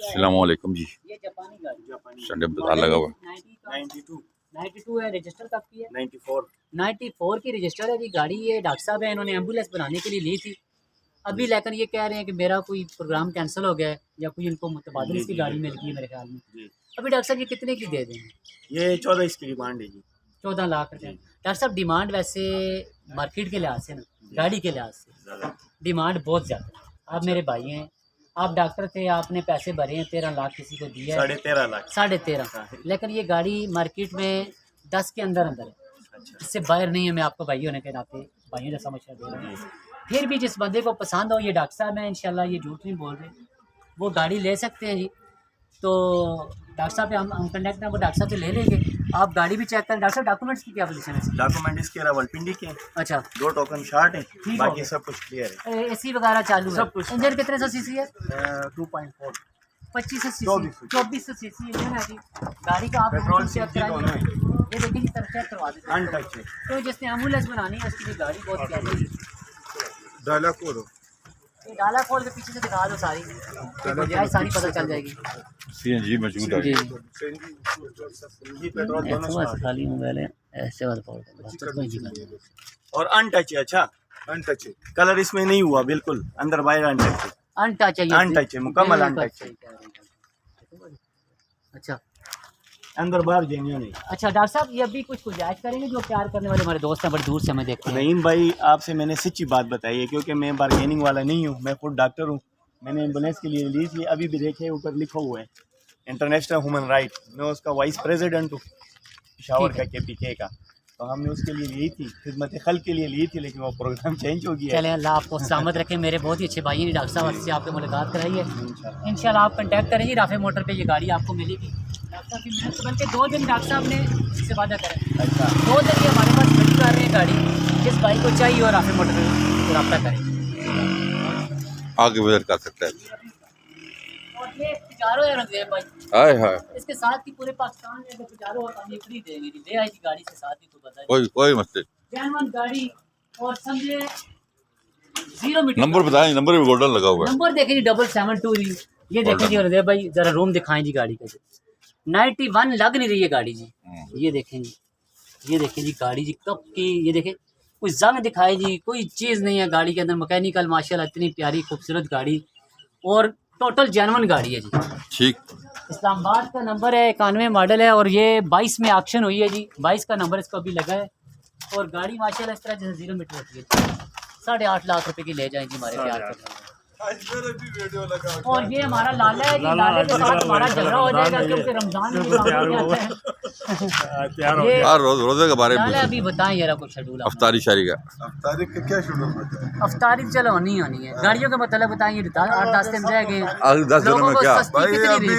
अस्सलाम वालेकुम जी। ये जापानी गाड़ी संडे बाजार लगा हुआ 92 है। रजिस्टर कब की है? 94 की रजिस्टर है जी गाड़ी। ये डॉक्टर साहब है, इन्होंने एम्बुलेंस बनाने के लिए ली थी अभी, लेकिन ये कह रहे हैं कि मेरा कोई प्रोग्राम कैंसिल हो गया है या कोई इनको मुतबादिल इसकी गाड़ी मिल गई है मेरे ख्याल में। अभी डॉक्टर साहब ये कितने की दे दें? ये 14 इसकी डिमांड है जी। 14 लाख रुपये। डॉक्टर साहब डिमांड वैसे मार्केट के लिहाज से ना, गाड़ी के लिहाज से डिमांड बहुत ज़्यादा है। आप मेरे भाई हैं, आप डॉक्टर थे, आपने पैसे भरे हैं, 13 लाख किसी को दिया है, 13.5 लाख 13.5, लेकिन ये गाड़ी मार्केट में 10 के अंदर अंदर है, इससे बाहर नहीं है। मैं आपको भाई होने के नाते भाइयों जैसा मशवरा दे रहा हूँ। फिर भी जिस बंदे को पसंद हो, ये डॉक्टर साहब हैं इंशाल्लाह, ये झूठ नहीं बोल रहे, वो गाड़ी ले सकते हैं जी। तो डॉक्टर साहब पे हम कंडक्ट हैं, वो डॉक्टर साहब से ले लेंगे। आप गाड़ी भी चेक करें। डॉक्टर साहब डॉक्यूमेंट्स की क्या पोजीशन है? डॉक्यूमेंट इसके रावलपिंडी के हैं। अच्छा, 2 टोकन शार्ट है, ठीक बाकी हो सब कुछ क्लियर है। एसी वगैरह चालू है, सब कुछ। इंजन कितने सौ सीसी है? 2.4 2500 सीसी, 2400 सीसी इंजन है जी। गाड़ी का आप पेट्रोल चेक सीएनजी दोनों कराइए, है। ये देखिए जी, तरफ चेक करवा देते हैं। अनटच है। तो जिसने एम्बुलेंस बनानी है उसकी भी गाड़ी बहुत प्यारी है। डाला खोलो, ये डाला खोल के पीछे से दिखा दो, सारी सारी पता चल जाएगी। सीएनजी मौजूद है। जी ये पेट्रोल दोनों साथ खाली मोबाइल है, ऐसे वाला फोड़ और अनटच है। अच्छा, अनटच है। कलर इसमें नहीं हुआ, बिल्कुल अंदर बाहर अनटच है। अनटच है, अनटच है, मुकम्मल अनटच है। अच्छा अंदर बाहर जेन्युइन है। अच्छा डॉक्टर साहब, ये अभी कुछ गुजारिश करेंगे? जो प्यार करने वाले हमारे दोस्त हैं, बड़ी दूर से हमें देखते हैं। नईम भाई, आपसे मैंने सच्ची बात बताई है, क्योंकि मैं बार्गेनिंग वाला नहीं हूँ, मैं खुद डॉक्टर हूँ। मैंने एम्बुलेंस के लिए ली थी, अभी भी देखे ऊपर लिखा हुआ है इंटरनेशनल ह्यूमन राइट। मैं उसका वाइस प्रेसिडेंट हूँ पिशावर का, KPK का। तो हमने उसके लिए ली थी, खिदमत खल के लिए ली थी, लेकिन वो प्रोग्राम चेंज हो गया। चले, अल्लाह आपको सलामत रखे। मेरे बहुत ही अच्छे भाई हैं डॉक्टर साहब, से आपसे मुलाकात कराई है। इंशाल्लाह आप कंटेक्ट करेंगे, राफे मोटर पे ये गाड़ी आपको मिलेगी। डॉक्टर साहब की मेहनत तो बनते 2 दिन डॉक्टर साहब ने इससे वादा करें। अच्छा, 2 दिन ये हमारे पास खड़ी कर रहे हैं गाड़ी। जिस भाई को चाहिए और राफे मोटर पे रब्ता करें, आगे विजिट कर सकता है। और ये पिजारो है रंगदेव भाई, हाय हाय, इसके साथ की पूरे पाकिस्तान में अगर पिजारो होता हम ये फ्री देंगे जी। ले आई थी गाड़ी से साथ ही, तो बताइए कोई मसले। जैनवन गाड़ी और समझे 0 मीटर। नंबर बताएं, नंबर भी गोल्डन लगा हुआ है। नंबर देखें जी 772 जी। ये देखें जी रंगदेव भाई, जरा रूम दिखाएं जी गाड़ी का। 91 लग नहीं रही है गाड़ी जी। ये देखें जी, ये देखें जी गाड़ी जी कब की। ये देखें, कोई जंग दिखाए जी, कोई चीज़ नहीं है गाड़ी के अंदर। मैकेनिकल माशाल्लाह इतनी प्यारी खूबसूरत गाड़ी, और टोटल जेन्युइन गाड़ी है जी। ठीक, इस्लामाबाद का नंबर है, 91 मॉडल है, और ये 22 में ऑक्शन हुई है जी। 22 का नंबर इसको अभी लगा है, और गाड़ी माशाल्लाह इस तरह जैसे 0 मीटर होती है। 8.5 लाख रुपए की ले जाएं जी हमारे प्यार के। और ये हमारा लाला है जी, लाले के साथ हमारा झगड़ा हो जाएगा, क्योंकि रमजान में ये हर रोजे के बारे में लाला अभी बताएं यार कुछ शेड्यूल। अफ्तारी शारी का तारीख का क्या शेड्यूल बताया? अफ्तारी चलो होनी होनी है। गाड़ियों का मतलब बताएं, 8-10 दिन रह गए। अगले 10 दिनों में क्या? भाई अभी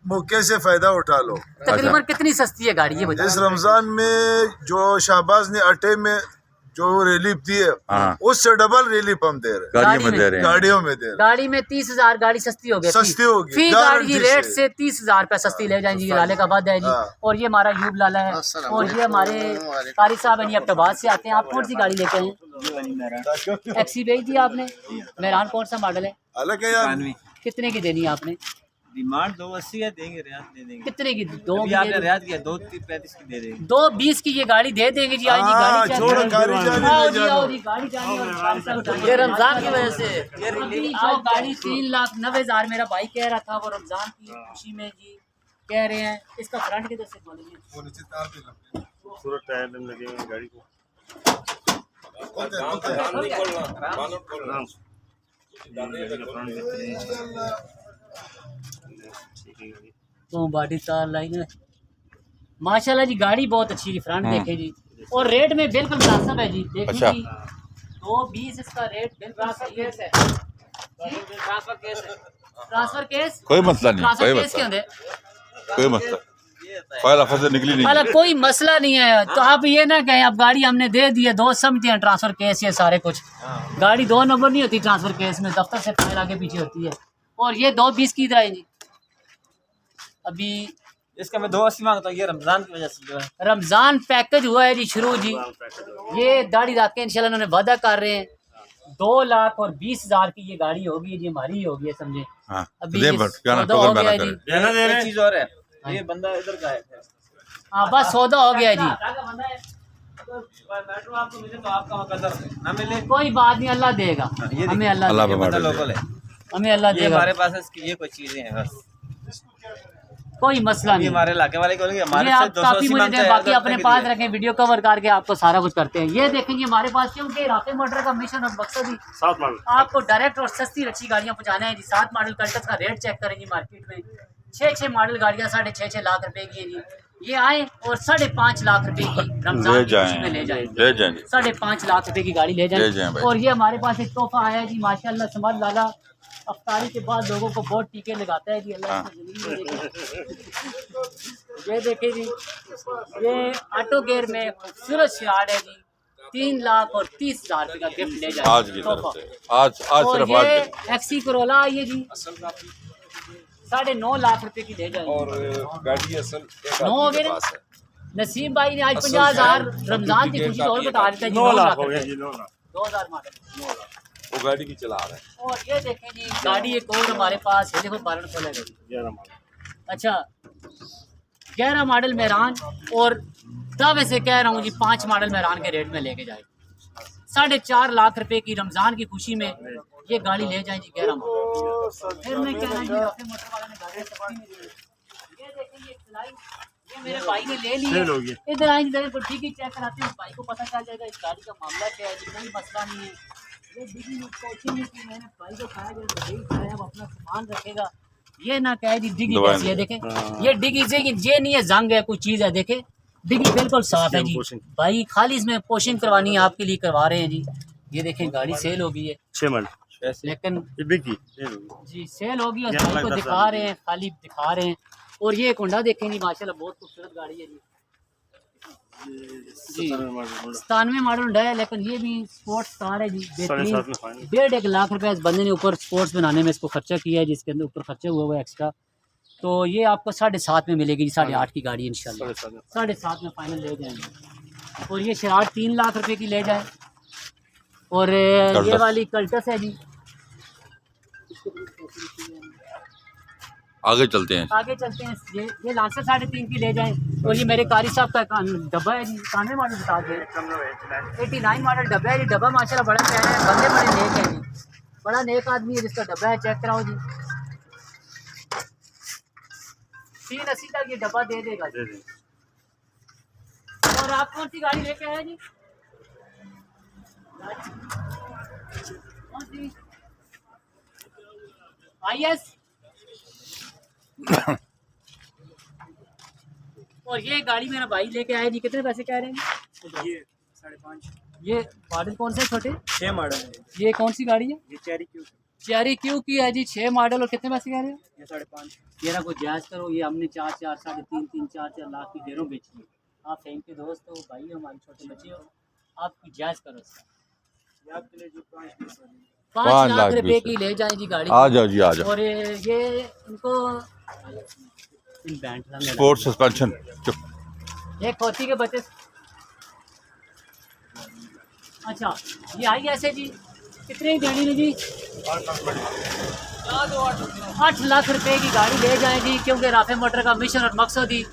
मौके से फायदा उठा लो। तकरीबन कितनी सस्ती है गाड़ी, ये इस बताओ। रमजान में जो शहबाज ने अटे में जो रिलीफ दी है, हाँ। उससे डबल रिलीफ हम दे रहे हैं, गाड़ियों में दे रहे हैं। गाड़ियों में दे रहे हैं। गाड़ी में 30,000 गाड़ी सस्ती हो गई, सस्ती होगी, फी गाड़ी की गारंटी रेट से। से 30,000 रुपये सस्ती ले जाएंगे। ये लाले का बाद है जी। हाँ। और ये हमारा यूब लाला है, और ये हमारे कारी साहब हैं, ये अब्बाबाद से आते हैं। आप कौन सी गाड़ी लेके आए? एक्सी भेज दी आपने। मेहरान कौन सा मॉडल है? अलग है यार, कितने की देनी है आपने? डिमांड 280 है, देंगे रियायत दे देंगे। कितने की? अभी आपने रियायत किया 235 की दे देंगे। 220 की ये गाड़ी दे देंगे जी। आज हाँ, गाड़ी छोड़ो, गाड़ी जाने आओ ले जी, जानो। आओ जी, गाड़ी जानी और कारी साहब उठाइए। ये रमजान की वजह से अभी जो गाड़ी 3,90,000 मेरा भाई कह रहा था, वो रमजान की खुशी में जी कह रहे हैं। इसका फ्रंट किधर से खोलेंगे? पूरा टायर लगे हुए गाड़ी को। तो बॉडी तार लाइन है माशाल्लाह जी। गाड़ी बहुत अच्छी है, फ्रंट देखे जी, और रेट में बिल्कुल मुनासिब है जी। देखिए अच्छा। जी 220 इसका रेट बिल्कुल सही है। ट्रांसफर केस कोई मसला नहीं, ट्रांसफर कोई केस के मसला होंगे। कोई मसला फाइल ऑफिस से निकली नहीं। मतलब कोई मसला नहीं है। तो आप ये ना कहें अब गाड़ी हमने दे दी है, 2 समझते हैं ट्रांसफर केस ये सारे कुछ। गाड़ी 2 नंबर नहीं होती ट्रांसफर केस में, दफ्तर से फाइल आगे पीछे होती है। और ये 220 की इधर है जी। अभी इसका मैं 280 मांगता हूँ, ये रमजान की वजह से जो है। रमजान पैकेज हुआ है जी शुरू जी। ये दाढ़ी रख के इंशाल्लाह उन्होंने वादा कर रहे हैं 2,20,000 की ये गाड़ी होगी जी, हमारी ही होगी, समझे। हाँ अभी दे ये बट क्या ना सौदा टोकन हो बना गया कर जी। एक चीज और है, ये बंदा इधर का है। हाँ बस सौदा हो गया जी। मेट्रो आपको मिले तो आपका मकदर ना मिले, कोई बात नहीं, अल्लाह देगा ये हमें, अल्लाह अल्लाह देगा, पे बंदा मार लोकल है, हमें अल्लाह ये देगा, हमारे पास है, इसकी ये कुछ चीजें हैं बस। कोई मसला ये नहीं। हमारे इलाके वाले बोलेंगे ये हमारे से आप 280 काफी मुझे मांगते दें, हैं, बाकी अगर अपने तक पास दिया। रखें, वीडियो कवर करके आपको सारा कुछ करते हैं। ये देखेंगे हमारे पास, क्योंकि राफेल मोटर का मिशन और मकसद ही 7 मॉडल आपको डायरेक्ट और सस्ती अच्छी गाड़ियां पहुंचाना है जी। 7 मॉडल कल्टस का रेट चेक करें जी, मार्केट में 6 मॉडल गाड़ियां 6.5 लाख रुपए की है जी। ये आए और 5.5 लाख रुपए की रमजान ले की खुशी में ले जाएं जाए, ले जाएं जी। 5.5 लाख रुपए की गाड़ी ले ले जाएं जाए। भाई। और ये हमारे पास एक तोहफा आया है जी, माशाल्लाह समझ लाला अफ्तारी के बाद लोगों को बहुत टीके लगाता है जी, अल्लाह हाँ। इसको ज़िंदगी में देखे। ये देखे जी, ये ऑटो गेयर में खूबसूरत शियाड है जी, 3,30,000 रुपए का गिफ्ट ले जाए आज की तरफ से आज और सिर्फ ये आज एक्सी करोला आई है जी, 9.5 लाख रुपए की ले जाए। और गाड़ी असल एक 9 हो आदमी गए के ना? पास है। नसीम भाई ने आज 50,000 रमजान की खुशी और बता देता है जी, 9 लाख रुपए, 2,000 मॉडल। वो गाड़ी की चला रहा है। और ये देखें जी, गाड़ी एक और हमारे पास है, देखो बारण खोलेगा जी। अच्छा 11 मॉडल मेहरान, और दावे से कह रहा हूँ जी 5 मॉडल मेहरान के रेट में लेके जाए। 4.5 लाख रुपए की रमजान की खुशी में ये गाड़ी ले जाए जी, 11 मॉडल। फिर मैं कह रहा हूँ जी, राफेल मोटर वाला ने गाड़ी सस्ती में दी है। ये देखें ये एक्सलाइन, ये मेरे भाई ने ले ली है। इधर आए इधर को ठीक ही चेक कराते हैं, भाई को पता चल जाएगा इस गाड़ी का मामला क्या है जी, कोई मसला नहीं है। ये डिग्गी कोचिंग नहीं की, मैंने भाई को खाया गया तो नहीं खाया, अब अपना सामान रखेगा, ये ना कहे जी डिग्गी कैसी है। देखें ये डिग्गी से ये नहीं है जंग है, कोई चीज़ है, देखे डिग्गी बिल्कुल साफ है जी। भाई खाली इसमें पोशिंग करवानी है, आपके लिए करवा रहे हैं जी। ये देखें गाड़ी सेल हो गई है 6 मॉडल लेकिन बिकी जी सेल होगी, और भाई को दिखा रहे हैं, खाली दिखा रहे हैं। और ये एक होंडा देखें जी, माशाल्लाह बहुत खूबसूरत गाड़ी है जी, 97 मॉडल होंडा है, लेकिन ये भी स्पोर्ट्स कार है जी, बेहतरीन। 1.5 लाख रुपए इस बंदे ने ऊपर स्पोर्ट्स बनाने में इसको खर्चा किया है, जिसके अंदर ऊपर खर्चा हुआ है एक्स्ट्रा। तो ये आपको 7.5 में मिलेगी जी, 8.5 की गाड़ी इंशाल्लाह 7.5 में फाइनल ले जाएंगे। और ये शरार 3 लाख रुपए की ले जाए। और ये वाली कल्टस है जी, आगे चलते हैं। आगे चलते हैं। ये लांसर 3.5 की ले जाएं। और ये मेरे कारी साहब का डब्बा है जी, 91 मॉडल बता दें, 89 मॉडल डब्बा है जी। डब्बा माशाल्लाह बड़ा प्यारा है, बंदे बड़े नेक है जी, बड़ा नेक आदमी है जिसका डब्बा है, चेक कराओ जी। 380 तक ये डब्बा दे देगा जी। और आप कौन सी गाड़ी लेके आए जी? कौन सी? IS। और ये गाड़ी मेरा भाई लेके आया जी, कितने पैसे कह रहे हैं? ये 5.5। ये मॉडल कौन सा है? छोटे 6 मॉडल है। ये कौन सी गाड़ी है? ये चेरी क्यू की है जी, 6 मॉडल। और कितने पैसे कह रहे हैं? ये 5.5। ये ना कुछ जायज़ करो, ये हमने 4, 3.5, 4 लाख की देरों बेची है। आप फैन के दोस्त हो, भाई हो, हमारे छोटे बच्चे हो, आप कुछ जायज़ करो इसका। 5 लाख रुपए की ले जाए जी गाड़ी। आ जाओ जी आ जाओ। और ये इनको बैंड स्पोर्ट्स सस्पेंशन एक खोती के बच्चे। अच्छा ये आई ऐसे जी, कितने की देनी है जी? 8 लाख रुपए की गाड़ी ले जाए जी, क्योंकि राफेल मोटर का मिशन और मकसद ही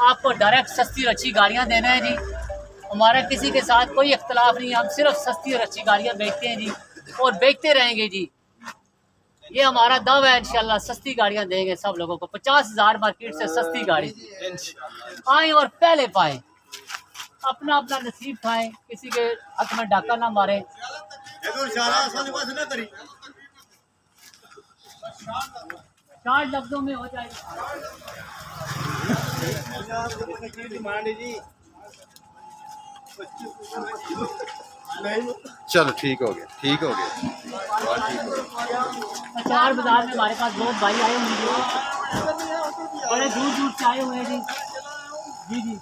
आपको डायरेक्ट सस्ती और अच्छी गाड़ियां देना है जी। हमारा किसी के साथ कोई इख्तलाफ नहीं, हम सिर्फ सस्ती और अच्छी गाड़ियां बेचते हैं जी, और बेचते रहेंगे जी। ये हमारा दावा है, इंशाल्लाह सस्ती गाड़ियां देंगे सब लोगों को। 50,000 मार्केट से सस्ती गाड़ी आए और पहले पाए, अपना अपना नसीब खाएं, किसी के हक में डाका ना मारे। चार लफ्जों में हो जाए। चलो ठीक हो गया, ठीक हो गया। अचार बाजार में हमारे पास बहुत भाई आए होंगे, बड़े दूर दूर से आए हुए हैं जी। जी जी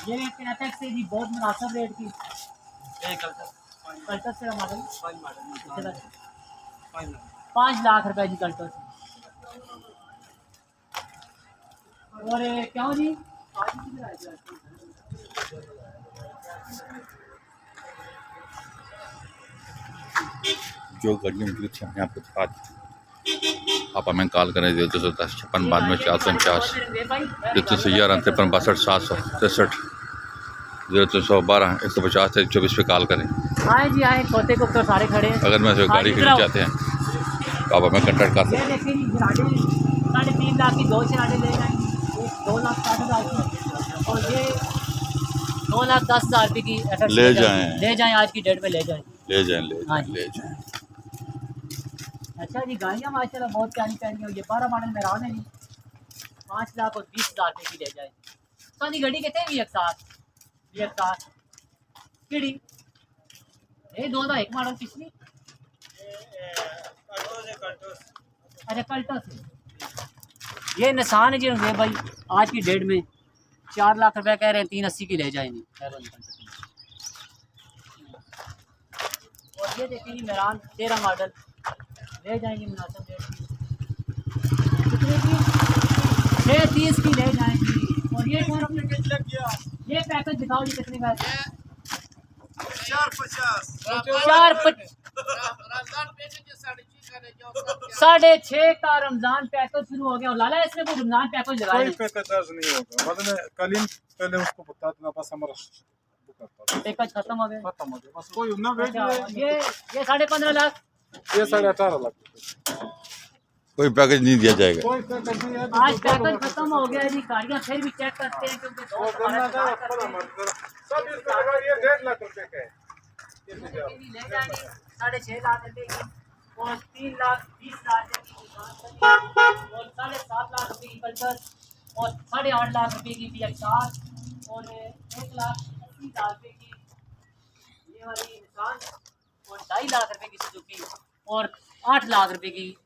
ये कैटेक्स है जी, बहुत मुनासिब रेट की। कल्टस से हमारे 5 लाख रुपए जी कल्टस। और क्यों जी जो गाड़ियाँ मिली थी हमने आपको दिखा दी। आप हमें कॉल करें 0210-56-92-449 0312-150-154 पे कॉल करें। आए जी आए, छोटे को तो सारे खड़े हैं। अगर मैं से गाड़ी खरीदना चाहते हैं तो आप हमें कॉन्टैक्ट कर सकते ये हैं। देखिए जी, घराटे 3.5 लाख की 2 शराटे ले जाएंगे, 2,60,000 की, और ये 2,10,000 रुपये की FX ले जाएं। ले जाएं, आज की डेट में ले जाएं। ले जाएं हाँ जी। ले जाएं। अच्छा जी, गाड़ियाँ माशाल्लाह बहुत प्यारी प्यारी हैं। ये 12 मॉडल में रहा है जी, 5,20,000 रुपये की ले जाए। सारी गाड़ी कहते हैं भी एक साथ किड़ी ये 2001 मॉडल पिछली, अच्छा कल्टो से। ये निशान है जी रुपये भाई, आज की डेट में 4 लाख रुपए कह रहे हैं, 380 की ले जाएंगे। और ये देखिए जी मेरान 13 मॉडल ले जाएंगे मुनासिब रेट की, कितने की 630 की ले जाएंगी। और ये पैकेज दिखाओ जी कितने का है। 6.5 का रमजान पैकेज शुरू हो गया। लाला इसमें कोई रमजान पैकेज लगाए कोई पैकेज चार्ज नहीं होगा, बाद में कलीन पहले उसको बता देना, बस हमारा पैकेज खत्म हो गया। खत्म हो गया, बस कोई ना भेज अच्छा, ये 15.5 लाख, ये 18.5 लाख कोई पैकेज नहीं दिया जाएगा। कोई पैकेज नहीं है। आज पैकेज खत्म हो गया जी। गाड़ियाँ फिर भी चेक करते हैं क्योंकि दोस्त हमारे साथ करते हैं। सब इसका ये 1.5 लाख रुपए का है। ले जाएंगे 6.5 लाख रुपए की, और 3,20,000 रुपए की दुकान पर, और 7.5 लाख रुपए की पल्सर, और 8.5 लाख रुपए की PX4, और 1,80,000 रुपए की ये वाली निशान, और 2.5 लाख रुपए की सुजुकी, और 8 लाख रुपए की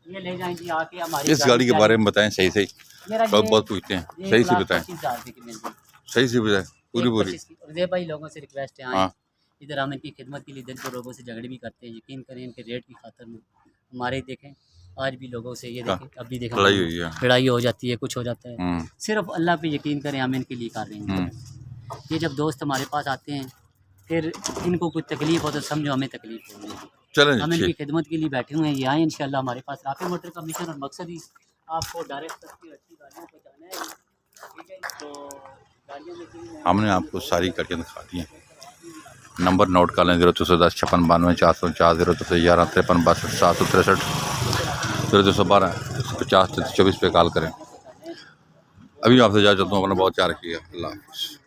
ये ले जाएंगे आके हमारी। इस गाड़ी के बारे में बताएं सही सही, मेरा लोग ये बहुत पूछते हैं, सही से बताएं, 1,25,000 रुपए की मिल गई, सही से बताएं पूरी पूरी। उदय भाई लोगों से रिक्वेस्ट है आए हाँ। इधर, हम इनकी खिदमत के लिए दिल को लोगों से झगड़े भी करते हैं, यकीन करें इनके रेट की खातर में हमारे देखें आज भी लोगों से ये देखें, अभी देखें लड़ाई हुई है। लड़ाई हो जाती है, कुछ हो जाता है। हम्म। सिर्फ अल्लाह पे यकीन करें, हम इनके लिए कर रहे हैं। ये जब दोस्त हमारे पास आते हैं फिर इनको कुछ तकलीफ हो तो समझो हमें तकलीफ हो रही है। चलें हम इनकी ठीक। खिदमत के लिए बैठे हुए हैं, ये आए इंशाल्लाह हमारे पास। राफे मोटर का मिशन और मकसद ही आपको डायरेक्ट सस्ती अच्छी गाड़ियाँ पहुँचाना है, ठीक है। तो गाड़ियों में हमने आपको सारी गाड़ियाँ दिखा दी हैं। नंबर नोट कर लें 0210-56-92-411-53-53-62-63 0212-50-24 पे कॉल करें। अभी आपसे जा चलता हूँ, अपना बहुत ख्याल रखिएगा। अल्लाह हाफ़िज़।